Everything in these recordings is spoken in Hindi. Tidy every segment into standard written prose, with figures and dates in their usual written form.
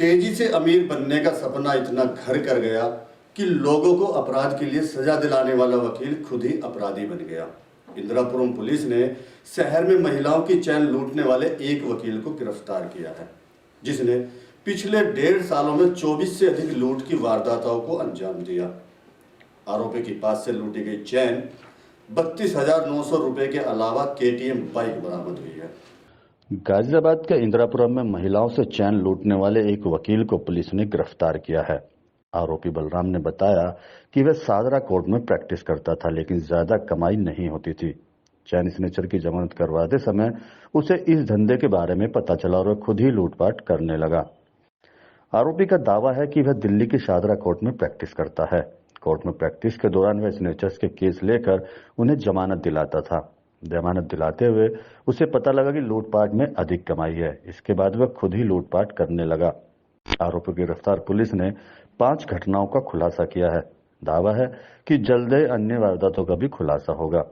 तेजी से अमीर बनने का सपना इतना घर कर गया कि लोगों को अपराध के लिए सजा दिलाने वाला वकील खुद ही अपराधी बन गया। इंदिरापुरम पुलिस ने शहर में महिलाओं की चैन लूटने वाले एक वकील को गिरफ्तार किया है, जिसने पिछले 1.5 सालों में 24 से अधिक लूट की वारदातों को अंजाम दिया। आरोपी के पास से लूटी गई चैन 32,900 रुपए के अलावा KTM बाइक बरामद हुई है। गाजियाबाद के इंदिरापुरम में महिलाओं से चैन लूटने वाले एक वकील को पुलिस ने गिरफ्तार किया है। आरोपी बलराम ने बताया कि वह सादरा कोर्ट में प्रैक्टिस करता था, लेकिन ज्यादा कमाई नहीं होती थी। चैन स्नेचर की जमानत करवाते समय उसे इस धंधे के बारे में पता चला और वह खुद ही लूटपाट करने लगा। आरोपी का दावा है कि वह दिल्ली की सादरा कोर्ट में प्रैक्टिस करता है। कोर्ट में प्रैक्टिस के दौरान वह स्नेचर्स के केस लेकर उन्हें जमानत दिलाता था। जमानत दिलाते हुए उसे पता लगा कि लूटपाट में अधिक कमाई है। इसके बाद वह खुद ही लूटपाट करने लगा। आरोपी की गिरफ्तार पुलिस ने 5 घटनाओं का खुलासा किया है। दावा है कि जल्द ही अन्य वारदातों का भी खुलासा होगा।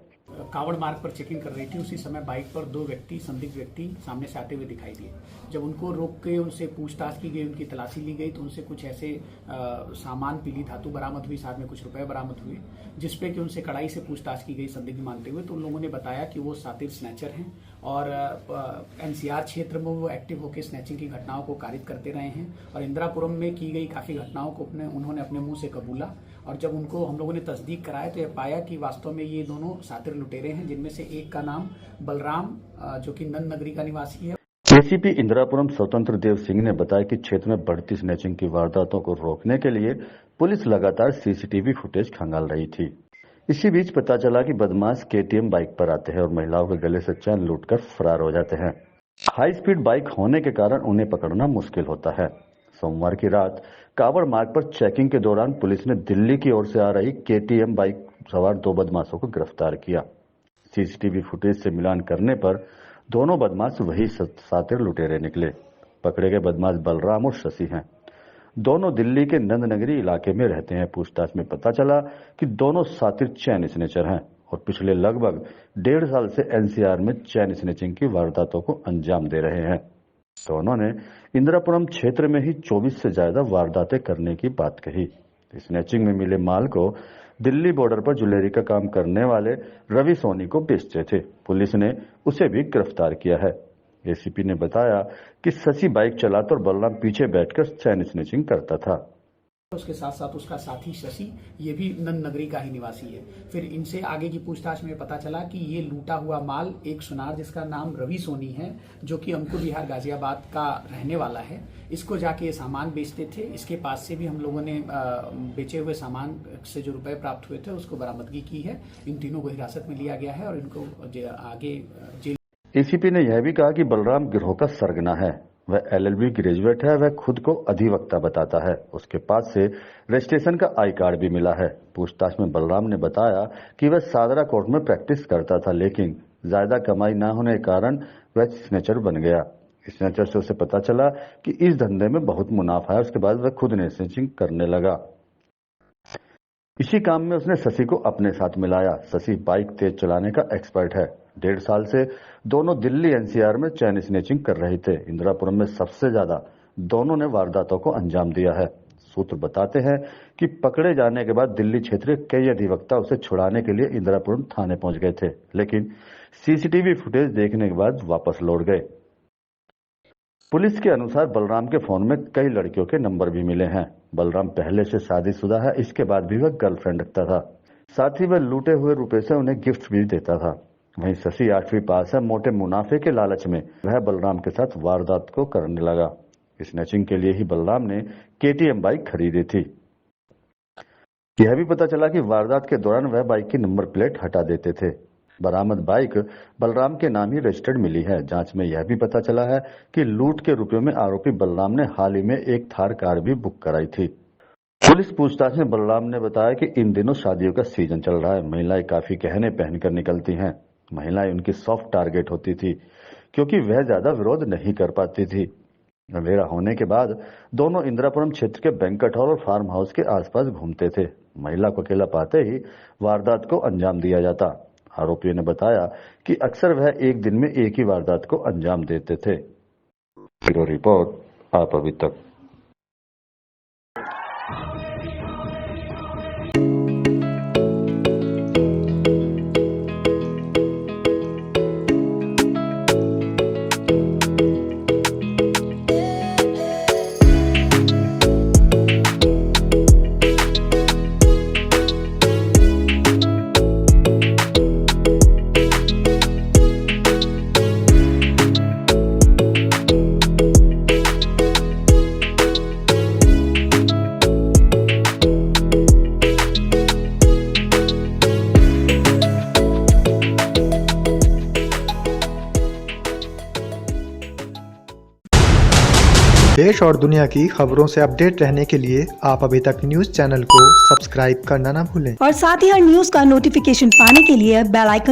कावड़ मार्ग पर चेकिंग कर रही थी, उसी समय बाइक पर 2 संदिग्ध व्यक्ति सामने से आते हुए दिखाई दिए। जब उनको रोक के उनसे पूछताछ की गई, उनकी तलाशी ली गई, तो उनसे कुछ ऐसे सामान, पीली धातु बरामद हुई, साथ में कुछ रुपए बरामद हुए, जिसपे कि उनसे कड़ाई से पूछताछ की गई संदिग्ध मानते हुए। तो उन लोगों ने बताया कि वो सातिर स्नैचर हैं और NCR क्षेत्र में वो एक्टिव होकर स्नैचिंग की घटनाओं को कारित करते रहे हैं और इंदिरापुरम में की गई काफी घटनाओं को उन्होंने अपने मुंह से कबूला। और जब उनको हम लोगों ने तस्दीक कराया तो यह पाया कि वास्तव में ये दोनों सातिर लुटेरे हैं, जिनमें से एक का नाम बलराम जो कि नंद नगरी का निवासी है। एसीपी इंदिरापुरम स्वतंत्र देव सिंह ने बताया कि क्षेत्र में बढ़ती स्नैचिंग की वारदातों को रोकने के लिए पुलिस लगातार CCTV फुटेज खंगाल रही थी। इसी बीच पता चला कि बदमाश KTM बाइक पर आते हैं और महिलाओं के गले से चैन लूटकर फरार हो जाते हैं। हाई स्पीड बाइक होने के कारण उन्हें पकड़ना मुश्किल होता है। सोमवार की रात कावड़ मार्ग पर चेकिंग के दौरान पुलिस ने दिल्ली की ओर से आ रही KTM बाइक सवार 2 बदमाशों को गिरफ्तार किया। CCTV फुटेज से मिलान करने पर दोनों बदमाश वही सातिर लुटेरे निकले। पकड़े गए बदमाश बलराम और शशि हैं। दोनों दिल्ली के नंद नगरी इलाके में रहते हैं। पूछताछ में पता चला कि दोनों सातिर चैन स्नेचर हैं और पिछले लगभग 1.5 साल से NCR में चैन स्नेचिंग की वारदातों को अंजाम दे रहे हैं। दोनों ने इंदिरापुरम क्षेत्र में ही 24 से ज्यादा वारदातें करने की बात कही। स्नैचिंग में मिले माल को दिल्ली बॉर्डर पर ज्वेलरी का काम करने वाले रवि सोनी को बेचते थे। पुलिस ने उसे भी गिरफ्तार किया है। एसीपी ने बताया कि शशि बाइक चलाता और बलराम पीछे बैठकर चैन स्नैचिंग करता था। उसके साथ साथ उसका साथी शशि, ये भी नंद नगरी का ही निवासी है। फिर इनसे आगे की पूछताछ में पता चला कि ये लूटा हुआ माल एक सुनार जिसका नाम रवि सोनी है, जो कि अंकुर विहार गाजियाबाद का रहने वाला है, इसको जाके ये सामान बेचते थे। इसके पास से भी हम लोगों ने बेचे हुए सामान से जो रुपए प्राप्त हुए थे उसको बरामदगी की है। इन तीनों को हिरासत में लिया गया है और इनको आगे जेल। एसीपी ने यह भी कहा कि बलराम गिरोह का सरगना है। वह LLB ग्रेजुएट है। वह खुद को अधिवक्ता बताता है। उसके पास से रजिस्ट्रेशन का आई कार्ड भी मिला है। पूछताछ में बलराम ने बताया कि वह सादरा कोर्ट में प्रैक्टिस करता था, लेकिन ज्यादा कमाई न होने के कारण वह स्नेचर बन गया। स्नेचर से उसे पता चला कि इस धंधे में बहुत मुनाफा है। उसके बाद वह खुद ने स्नेचिंग करने लगा। इसी काम में उसने शशि को अपने साथ मिलाया। शशि बाइक तेज चलाने का एक्सपर्ट है। 1.5 साल से दोनों दिल्ली NCR में चैन स्नेचिंग कर रहे थे। इंदिरापुरम में सबसे ज्यादा दोनों ने वारदातों को अंजाम दिया है। सूत्र बताते हैं कि पकड़े जाने के बाद दिल्ली क्षेत्र के कई अधिवक्ता उसे छुड़ाने के लिए इंदिरापुरम थाने पहुंच गए थे, लेकिन CCTV फुटेज देखने के बाद वापस लौट गए। पुलिस के अनुसार बलराम के फोन में कई लड़कियों के नंबर भी मिले हैं। बलराम पहले से शादीशुदा है। इसके बाद भी वह गर्लफ्रेंड रखता था। साथ ही वह लूटे हुए रुपए से उन्हें गिफ्ट भी देता था। वहीं शशि 8वीं पास है। मोटे मुनाफे के लालच में वह बलराम के साथ वारदात को करने लगा। स्नैचिंग के लिए ही बलराम ने KTM बाइक खरीदी थी। यह भी पता चला कि वारदात के दौरान वह बाइक की नंबर प्लेट हटा देते थे। बरामद बाइक बलराम के नाम ही रजिस्टर्ड मिली है। जांच में यह भी पता चला है कि लूट के रुपयों में आरोपी बलराम ने हाल ही में एक थार कार भी बुक कराई थी। पुलिस पूछताछ में बलराम ने बताया कि इन दिनों शादियों का सीजन चल रहा है। महिलाएं काफी गहने पहनकर निकलती हैं। महिलाएं उनकी सॉफ्ट टारगेट होती थी, क्योंकि वह ज्यादा विरोध नहीं कर पाती थी। अंधेरा होने के बाद दोनों इंदिरापुरम क्षेत्र के बैंक्वेट हॉल और फार्म हाउस के आसपास घूमते थे। महिला को अकेला पाते ही वारदात को अंजाम दिया जाता। आरोपियों ने बताया कि अक्सर वह एक दिन में एक ही वारदात को अंजाम देते थे। ब्यूरो रिपोर्ट, आप अभी तक। देश और दुनिया की खबरों से अपडेट रहने के लिए आप अभी तक न्यूज चैनल को सब्सक्राइब करना ना भूलें और साथ ही हर न्यूज का नोटिफिकेशन पाने के लिए बेल आइकन